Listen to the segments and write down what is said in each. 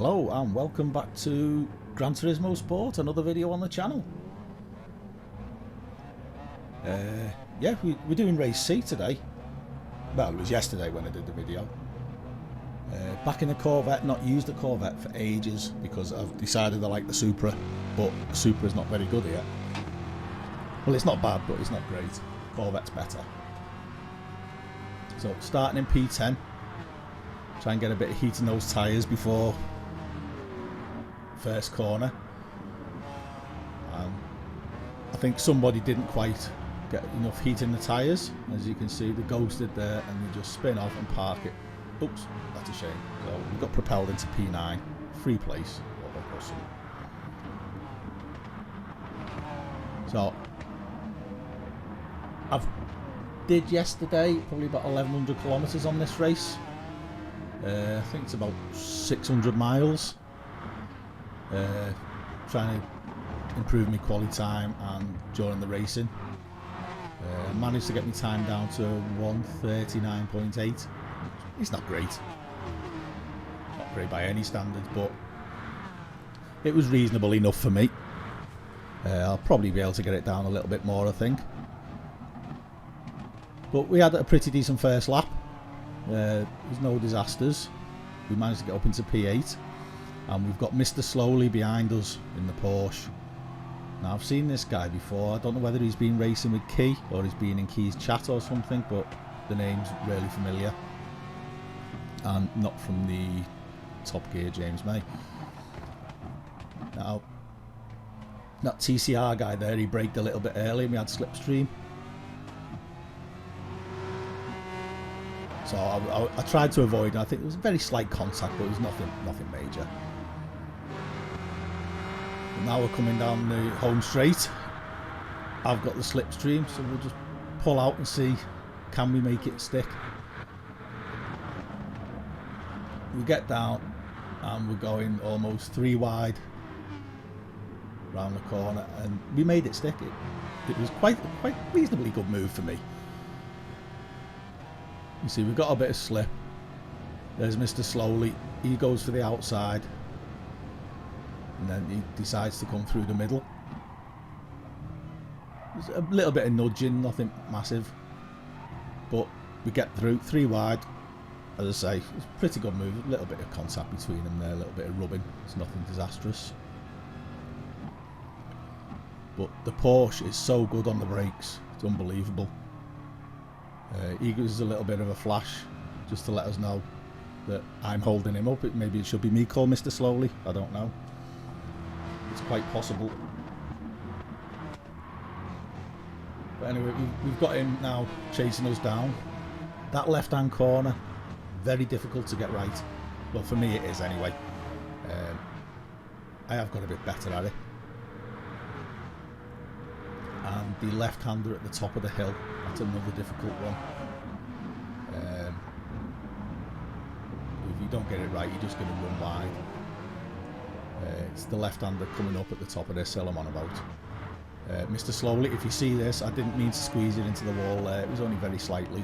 Hello and welcome back to Gran Turismo Sport, another video on the channel. Yeah, we're doing race C today. Well, it was yesterday when I did the video. Back in the Corvette, not used the Corvette for ages because I've decided I like the Supra, but the Supra is not very good yet. Well, it's not bad, but it's not great. Corvette's better. So starting in P10, try and get a bit of heat in those tyres before first corner. I think somebody didn't quite get enough heat in the tyres. As you can see, they ghosted there and they just spin off and park it. Oops, that's a shame. So we got propelled into P9, free place. So I've did yesterday probably about 1100 kilometers on this race. I think it's about 600 miles. Trying to improve my quality time and during the racing. I managed to get my time down to 1:39.8. It's not great. Not great by any standards, but it was reasonable enough for me. I'll probably be able to get it down a little bit more, I think. But we had a pretty decent first lap. There's no disasters. We managed to get up into P8. And we've got Mr. Slowly behind us in the Porsche. Now I've seen this guy before. I don't know whether he's been racing with Key or he's been in Key's chat or something, but the name's really familiar. And not from the Top Gear James May. Now, that TCR guy there, he braked a little bit early and we had slipstream. So I tried to avoid it. I think it was a very slight contact, but it was nothing major. Now we're coming down the home straight. I've got the slipstream, so we'll just pull out and see, can we make it stick. We get down and we're going almost 3 wide round the corner and we made it stick. It was quite reasonably good move for me. You see, we've got a bit of slip. There's Mr. Slowly. He goes for the outside. And then he decides to come through the middle. There's a little bit of nudging, nothing massive. But we get through 3 wide. As I say, it's a pretty good move. A little bit of contact between them there, a little bit of rubbing. It's nothing disastrous. But the Porsche is so good on the brakes. It's unbelievable. He gives us a little bit of a flash just to let us know that I'm holding him up. Maybe it should be me called Mr. Slowly. I don't know. It's quite possible. But anyway, we've got him now chasing us down. That left-hand corner, very difficult to get right. Well, for me it is anyway. I have got a bit better at it. And the left-hander at the top of the hill, that's another difficult one. If you don't get it right, you're just going to run wide. It's the left-hander coming up at the top of this hill I'm on about. Mr. Slowly, if you see this, I didn't mean to squeeze it into the wall there, it was only very slightly.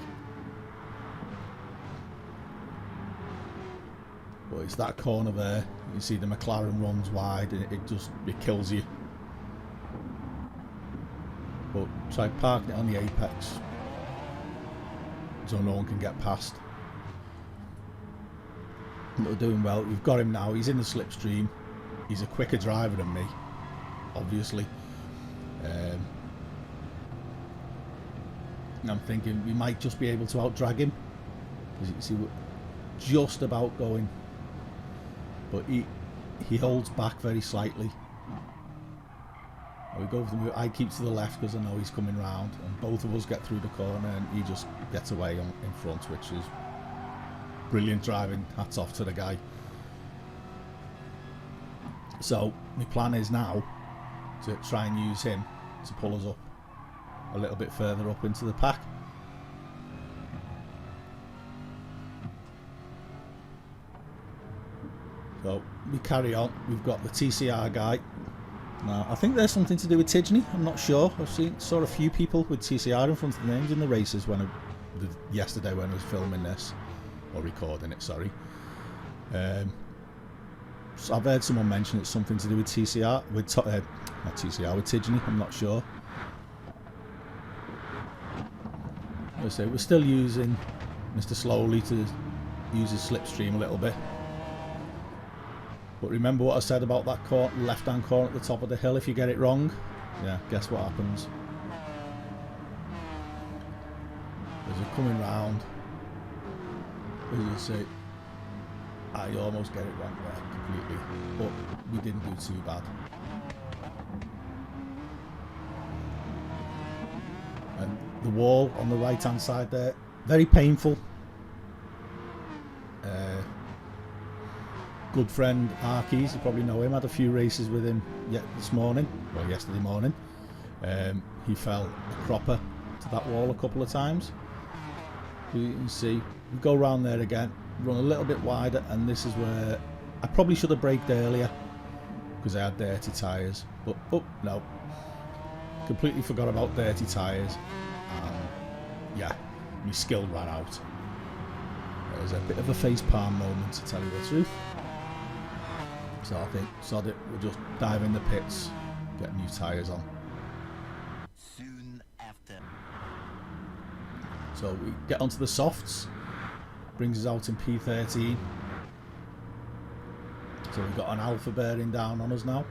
But it's that corner there, you can see the McLaren runs wide and it kills you. But try parking it on the apex so no one can get past. But we're doing well. We've got him now. He's in the slipstream. He's a quicker driver than me, obviously. And I'm thinking we might just be able to out-drag him. As you can see, we're just about going. But he holds back very slightly. We go for the move. I keep to the left because I know he's coming round, and both of us get through the corner and he just gets away in front, which is brilliant driving. Hats off to the guy. So my plan is now to try and use him to pull us up a little bit further up into the pack. So we carry on. We've got the TCR guy. Now, I think there's something to do with Tidgney. I'm not sure. Saw a few people with TCR in front of the names in the races yesterday when I was filming this, or recording it. Sorry. I've heard someone mention it's something to do with TCR, with not TCR, with Tigeny. I'm not sure. As I say, we're still using Mr. Slowly to use his slipstream a little bit. But remember what I said about that left-hand corner at the top of the hill. If you get it wrong, yeah, guess what happens? As you're coming round, as you see, I almost get it wrong there completely, but we didn't do too bad. And the wall on the right hand side there, very painful. Good friend Arkies, you probably know him, had a few races with him yesterday morning. He fell a cropper to that wall a couple of times. You can see, we go round there again, run a little bit wider, and this is where I probably should have braked earlier because I had dirty tyres, but oh no, completely forgot about dirty tyres, and yeah, my skill ran out. It was a bit of a face palm moment, to tell you the truth. So I think, sod it, we'll just dive in the pits, get new tyres on. Soon after. So we get onto the softs, brings us out in P13. So we've got an alpha bearing down on us now.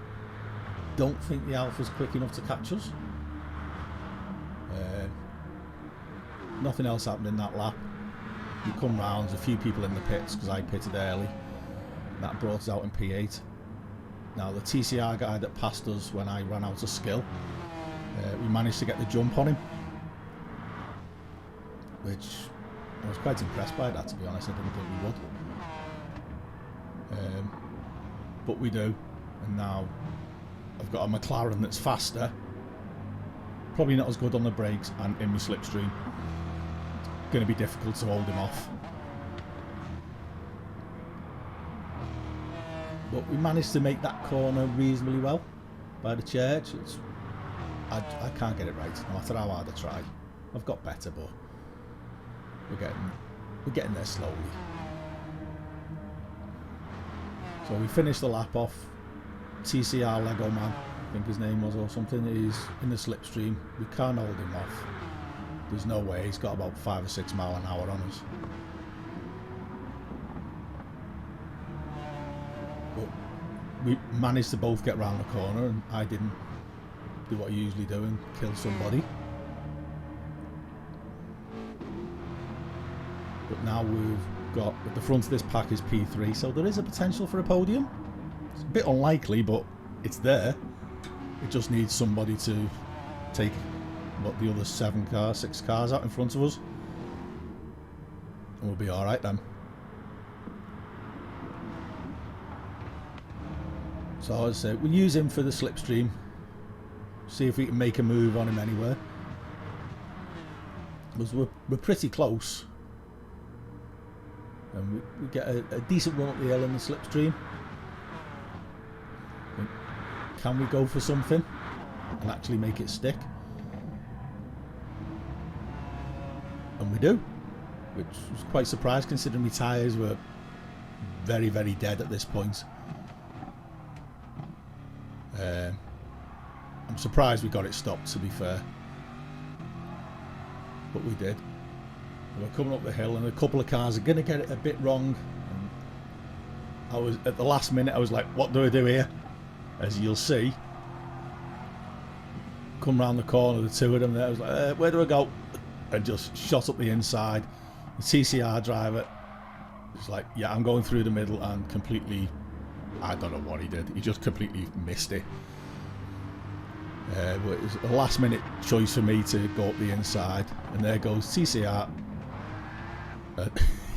Don't think the alpha's quick enough to catch us. Nothing else happened in that lap. We come round, there's a few people in the pits because I pitted early. That brought us out in P8. Now the TCR guy that passed us when I ran out of skill, we managed to get the jump on him, which I was quite impressed by that, to be honest. I didn't think we would. But we do, and now I've got a McLaren that's faster, probably not as good on the brakes, and in my slipstream. Going to be difficult to hold him off. But we managed to make that corner reasonably well by the church. I can't get it right, no matter how hard I try. I've got better, but we're getting there slowly. So we finished the lap off. TCR Lego Man, I think his name was, or something, he's in the slipstream. We can't hold him off. There's no way. He's got about 5 or 6 miles an hour on us. But we managed to both get round the corner, and I didn't do what I usually do and kill somebody. But now we've got, at the front of this pack is P3, so there is a potential for a podium. It's a bit unlikely, but it's there. It just needs somebody to take what the other 6 cars out in front of us, and we'll be alright then. So as I say, we'll use him for the slipstream, see if we can make a move on him anywhere, because we're pretty close, and we get a decent run up the hill in the slipstream. Can we go for something and actually make it stick? And we do, which was quite surprised considering my tyres were very, very dead at this point. I'm surprised we got it stopped, to be fair, but we did. And we're coming up the hill, and a couple of cars are going to get it a bit wrong. And I was at the last minute, I was like, "What do I do here?" As you'll see, come round the corner, the two of them there. I was like, "Where do I go?" And just shot up the inside. The TCR driver was like, "Yeah, I'm going through the middle," and completely, I don't know what he did. He just completely missed it. But it was a last minute choice for me to go up the inside, and there goes TCR.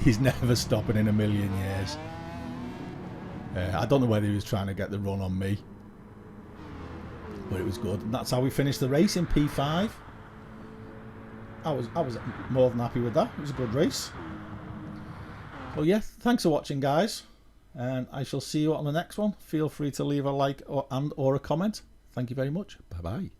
He's never stopping in a million years. I don't know whether he was trying to get the run on me, but it was good, and that's how we finished the race in P5. I was more than happy with that. It was a good race. So yeah, thanks for watching, guys, and I shall see you on the next one. Feel free to leave a like or a comment. Thank you very much. Bye bye.